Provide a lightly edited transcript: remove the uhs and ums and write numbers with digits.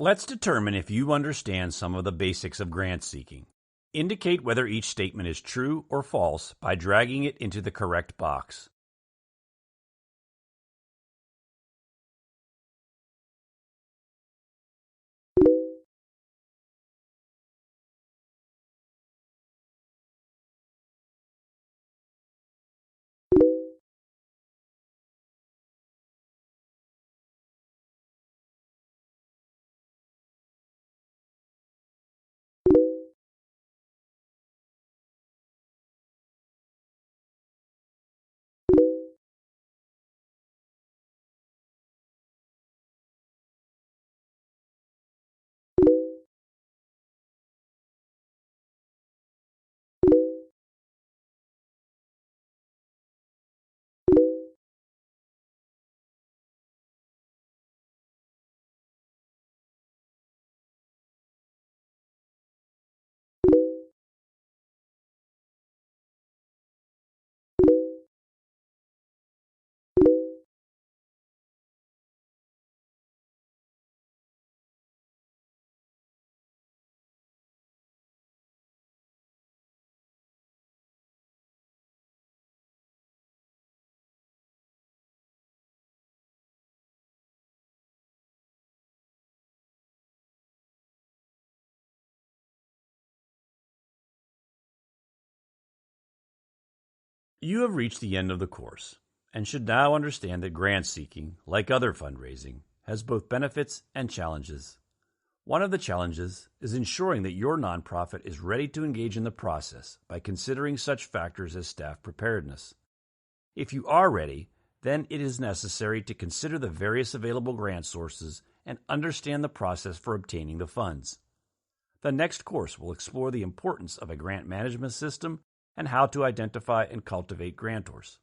Let's determine if you understand some of the basics of grant seeking. Indicate whether each statement is true or false by dragging it into the correct box. You have reached the end of the course and should now understand that grant seeking, like other fundraising, has both benefits and challenges. One of the challenges is ensuring that your nonprofit is ready to engage in the process by considering such factors as staff preparedness. If you are ready, then it is necessary to consider the various available grant sources and understand the process for obtaining the funds. The next course will explore the importance of a grant management system and how to identify and cultivate grantors.